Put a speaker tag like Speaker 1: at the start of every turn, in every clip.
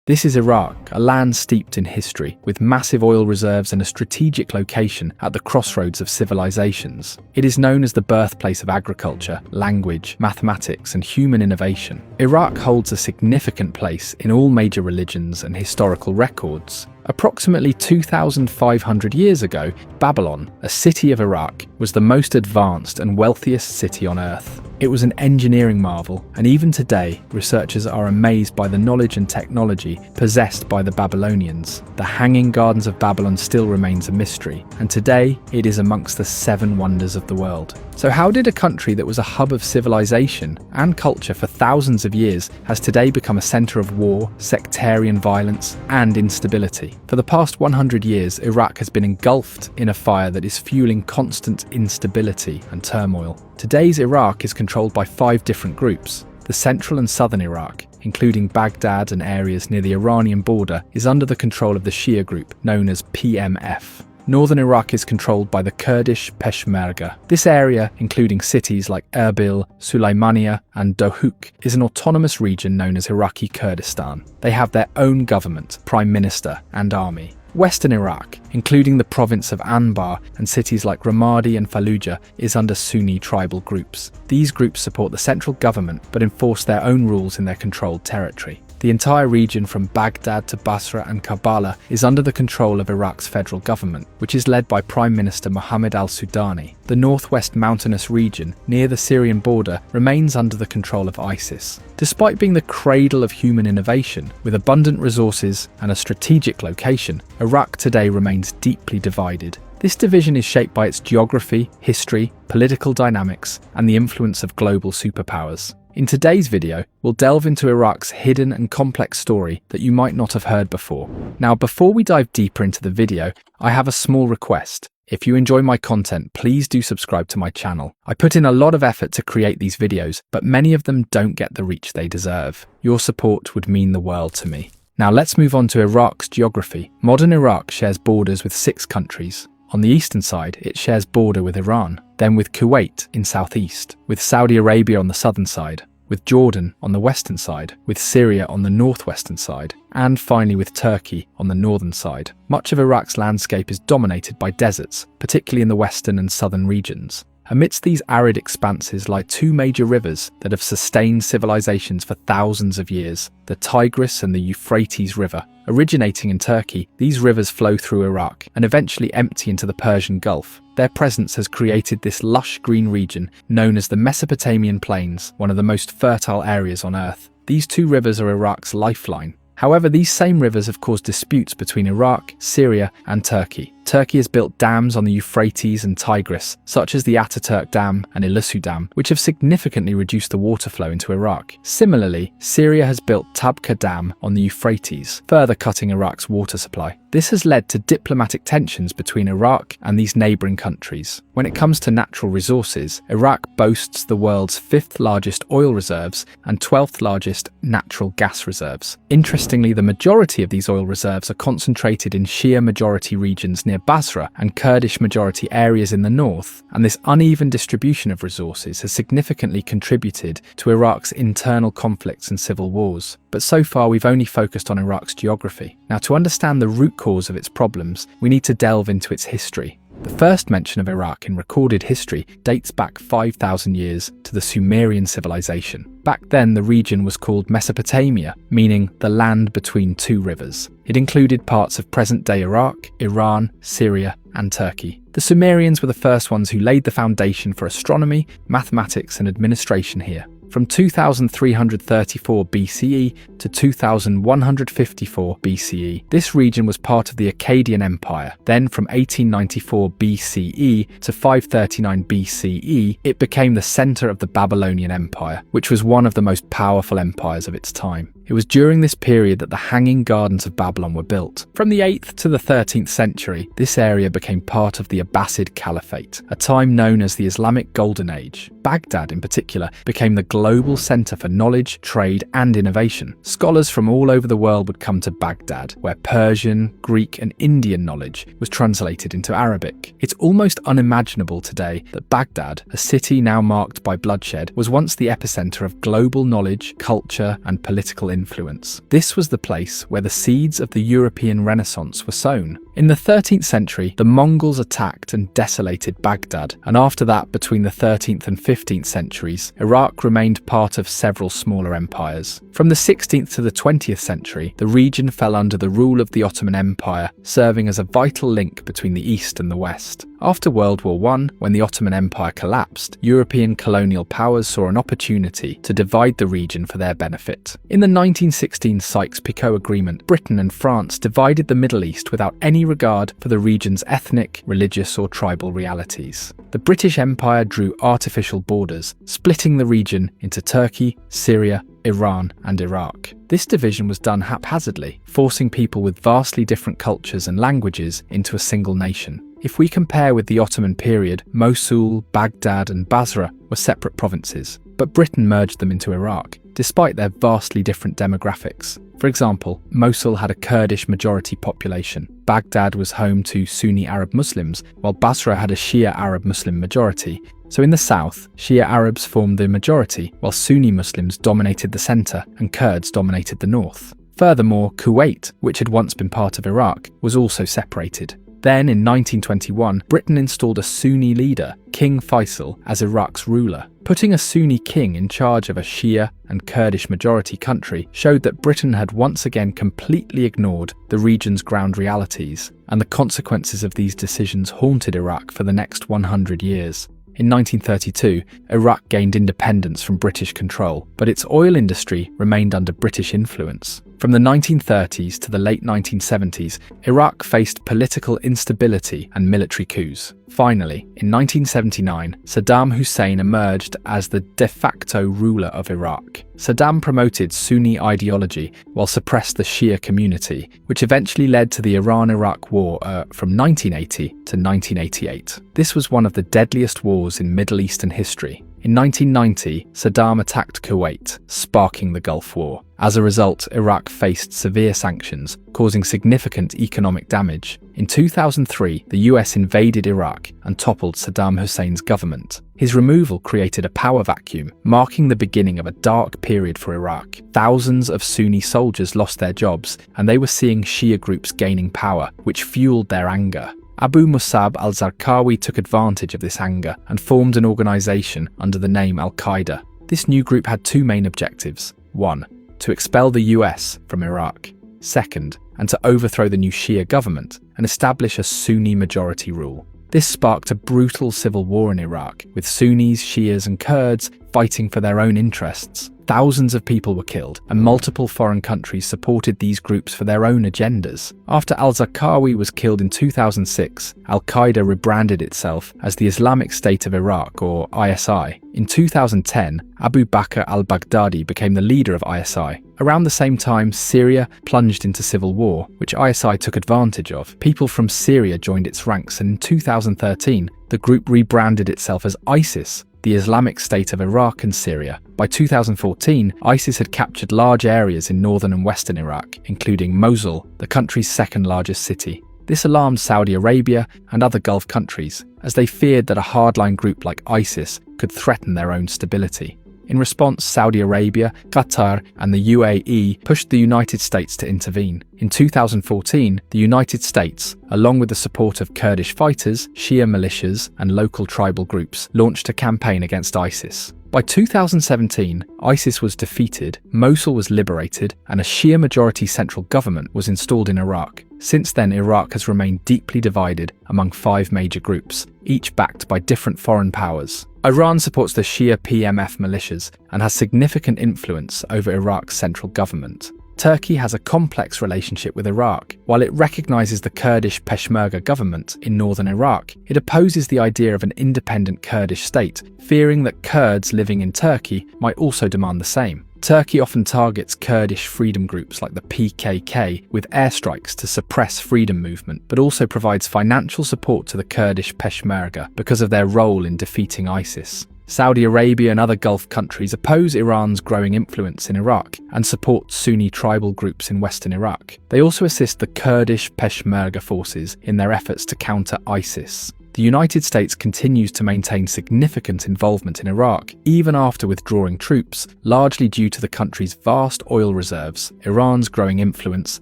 Speaker 1: This is Iraq, a land steeped in history, with massive oil reserves and a strategic location at the crossroads of civilizations. It is known as the birthplace of agriculture, language, mathematics, and human innovation. Iraq holds a significant place in all major religions and historical records. Approximately 2,500 years ago, Babylon, a city of Iraq, was the most advanced and wealthiest city on Earth. It was an engineering marvel, and even today, researchers are amazed by the knowledge and technology possessed by the Babylonians. The Hanging Gardens of Babylon still remains a mystery, and today it is amongst the 7 wonders of the world. So how did a country that was a hub of civilization and culture for thousands of years has today become a center of war, sectarian violence, and instability? For the past 100 years, Iraq has been engulfed in a fire that is fueling constant instability and turmoil. Today's Iraq is controlled by 5 different groups. The central and southern Iraq, including Baghdad and areas near the Iranian border, is under the control of the Shia group, known as PMF. Northern Iraq is controlled by the Kurdish Peshmerga. This area, including cities like Erbil, Sulaimania, and Dohuk, is an autonomous region known as Iraqi Kurdistan. They have their own government, prime minister, and army. Western Iraq, including the province of Anbar and cities like Ramadi and Fallujah, is under Sunni tribal groups. These groups support the central government but enforce their own rules in their controlled territory. The entire region from Baghdad to Basra and Karbala is under the control of Iraq's federal government, which is led by Prime Minister Mohammed al-Sudani. The northwest mountainous region, near the Syrian border, remains under the control of ISIS. Despite being the cradle of human innovation, with abundant resources and a strategic location, Iraq today remains deeply divided. This division is shaped by its geography, history, political dynamics, and the influence of global superpowers. In today's video, we'll delve into Iraq's hidden and complex story that you might not have heard before. Now, before we dive deeper into the video, I have a small request. If you enjoy my content, please do subscribe to my channel. I put in a lot of effort to create these videos, but many of them don't get the reach they deserve. Your support would mean the world to me. Now let's move on to Iraq's geography. Modern Iraq shares borders with 6 countries. On the eastern side, it shares border with Iran, then with Kuwait in southeast, with Saudi Arabia on the southern side, with Jordan on the western side, with Syria on the northwestern side, and finally with Turkey on the northern side. Much of Iraq's landscape is dominated by deserts, particularly in the western and southern regions. Amidst these arid expanses lie 2 major rivers that have sustained civilizations for thousands of years, the Tigris and the Euphrates River. Originating in Turkey, these rivers flow through Iraq and eventually empty into the Persian Gulf. Their presence has created this lush green region known as the Mesopotamian Plains, one of the most fertile areas on Earth. These 2 rivers are Iraq's lifeline. However, these same rivers have caused disputes between Iraq, Syria, and Turkey. Turkey has built dams on the Euphrates and Tigris, such as the Ataturk Dam and Ilissu Dam, which have significantly reduced the water flow into Iraq. Similarly, Syria has built Tabqa Dam on the Euphrates, further cutting Iraq's water supply. This has led to diplomatic tensions between Iraq and these neighbouring countries. When it comes to natural resources, Iraq boasts the world's 5th largest oil reserves and 12th largest natural gas reserves. Interestingly, the majority of these oil reserves are concentrated in Shia-majority regions near Basra and Kurdish-majority areas in the north, and this uneven distribution of resources has significantly contributed to Iraq's internal conflicts and civil wars. But so far we've only focused on Iraq's geography. Now, to understand the root cause of its problems, we need to delve into its history. The first mention of Iraq in recorded history dates back 5,000 years to the Sumerian civilization. Back then, the region was called Mesopotamia, meaning the land between 2 rivers. It included parts of present-day Iraq, Iran, Syria, and Turkey. The Sumerians were the first ones who laid the foundation for astronomy, mathematics, and administration here. From 2334 BCE to 2154 BCE, this region was part of the Akkadian Empire. Then from 1894 BCE to 539 BCE, it became the center of the Babylonian Empire, which was one of the most powerful empires of its time. It was during this period that the Hanging Gardens of Babylon were built. From the 8th to the 13th century, this area became part of the Abbasid Caliphate, a time known as the Islamic Golden Age. Baghdad, in particular, became the global center for knowledge, trade, and innovation. Scholars from all over the world would come to Baghdad, where Persian, Greek, and Indian knowledge was translated into Arabic. It's almost unimaginable today that Baghdad, a city now marked by bloodshed, was once the epicenter of global knowledge, culture, and political influence. This was the place where the seeds of the European Renaissance were sown. In the 13th century, the Mongols attacked and desolated Baghdad, and after that, between the 13th and 15th centuries, Iraq remained part of several smaller empires. From the 16th to the 20th century, the region fell under the rule of the Ottoman Empire, serving as a vital link between the East and the West. After World War I, when the Ottoman Empire collapsed, European colonial powers saw an opportunity to divide the region for their benefit. In the 1916 Sykes-Picot Agreement, Britain and France divided the Middle East without any regard for the region's ethnic, religious, or tribal realities. The British Empire drew artificial borders, splitting the region into Turkey, Syria, Iran, and Iraq. This division was done haphazardly, forcing people with vastly different cultures and languages into a single nation. If we compare with the Ottoman period, Mosul, Baghdad, and Basra were separate provinces, but Britain merged them into Iraq, despite their vastly different demographics. For example, Mosul had a Kurdish majority population, Baghdad was home to Sunni Arab Muslims, while Basra had a Shia Arab Muslim majority. So in the south, Shia Arabs formed the majority, while Sunni Muslims dominated the centre and Kurds dominated the north. Furthermore, Kuwait, which had once been part of Iraq, was also separated. Then, in 1921, Britain installed a Sunni leader, King Faisal, as Iraq's ruler. Putting a Sunni king in charge of a Shia and Kurdish majority country showed that Britain had once again completely ignored the region's ground realities, and the consequences of these decisions haunted Iraq for the next 100 years. In 1932, Iraq gained independence from British control, but its oil industry remained under British influence. From the 1930s to the late 1970s, Iraq faced political instability and military coups. Finally, in 1979, Saddam Hussein emerged as the de facto ruler of Iraq. Saddam promoted Sunni ideology while suppressed the Shia community, which eventually led to the Iran-Iraq War from 1980 to 1988. This was one of the deadliest wars in Middle Eastern history. In 1990, Saddam attacked Kuwait, sparking the Gulf War. As a result, Iraq faced severe sanctions, causing significant economic damage. In 2003, the US invaded Iraq and toppled Saddam Hussein's government. His removal created a power vacuum, marking the beginning of a dark period for Iraq. Thousands of Sunni soldiers lost their jobs, and they were seeing Shia groups gaining power, which fueled their anger. Abu Musab al-Zarqawi took advantage of this anger and formed an organization under the name Al-Qaeda. This new group had two main objectives. 1. To expel the US from Iraq. 2nd, and to overthrow the new Shia government and establish a Sunni majority rule. This sparked a brutal civil war in Iraq, with Sunnis, Shias, and Kurds fighting for their own interests. Thousands of people were killed, and multiple foreign countries supported these groups for their own agendas. After al-Zarqawi was killed in 2006, Al-Qaeda rebranded itself as the Islamic State of Iraq, or ISI. In 2010, Abu Bakr al-Baghdadi became the leader of ISI. Around the same time, Syria plunged into civil war, which ISI took advantage of. People from Syria joined its ranks, and in 2013, the group rebranded itself as ISIS, the Islamic State of Iraq and Syria. By 2014, ISIS had captured large areas in northern and western Iraq, including Mosul, the country's second largest city. This alarmed Saudi Arabia and other Gulf countries, as they feared that a hardline group like ISIS could threaten their own stability. In response, Saudi Arabia, Qatar, and the UAE pushed the United States to intervene. In 2014, the United States, along with the support of Kurdish fighters, Shia militias, and local tribal groups, launched a campaign against ISIS. By 2017, ISIS was defeated, Mosul was liberated, and a Shia-majority central government was installed in Iraq. Since then, Iraq has remained deeply divided among 5 major groups, each backed by different foreign powers. Iran supports the Shia PMF militias and has significant influence over Iraq's central government. Turkey has a complex relationship with Iraq. While it recognizes the Kurdish Peshmerga government in northern Iraq, it opposes the idea of an independent Kurdish state, fearing that Kurds living in Turkey might also demand the same. Turkey often targets Kurdish freedom groups like the PKK with airstrikes to suppress freedom movement, but also provides financial support to the Kurdish Peshmerga because of their role in defeating ISIS. Saudi Arabia and other Gulf countries oppose Iran's growing influence in Iraq and support Sunni tribal groups in western Iraq. They also assist the Kurdish Peshmerga forces in their efforts to counter ISIS. The United States continues to maintain significant involvement in Iraq, even after withdrawing troops, largely due to the country's vast oil reserves, Iran's growing influence,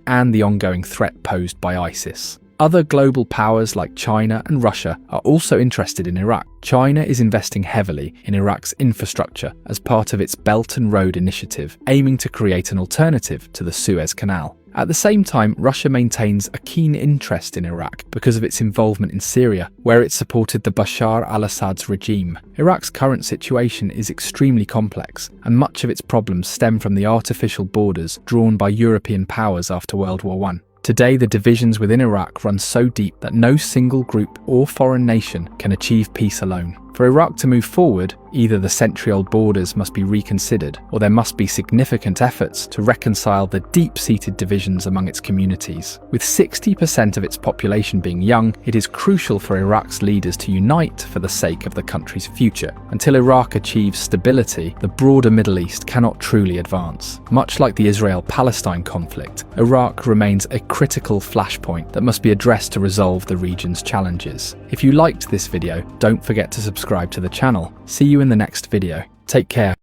Speaker 1: and the ongoing threat posed by ISIS. Other global powers like China and Russia are also interested in Iraq. China is investing heavily in Iraq's infrastructure as part of its Belt and Road Initiative, aiming to create an alternative to the Suez Canal. At the same time, Russia maintains a keen interest in Iraq because of its involvement in Syria, where it supported the Bashar al-Assad's regime. Iraq's current situation is extremely complex, and much of its problems stem from the artificial borders drawn by European powers after World War I. Today, the divisions within Iraq run so deep that no single group or foreign nation can achieve peace alone. For Iraq to move forward, either the century-old borders must be reconsidered, or there must be significant efforts to reconcile the deep-seated divisions among its communities. With 60% of its population being young, it is crucial for Iraq's leaders to unite for the sake of the country's future. Until Iraq achieves stability, the broader Middle East cannot truly advance. Much like the Israel-Palestine conflict, Iraq remains a critical flashpoint that must be addressed to resolve the region's challenges. If you liked this video, don't forget to subscribe to the channel. See you in the next video. Take care.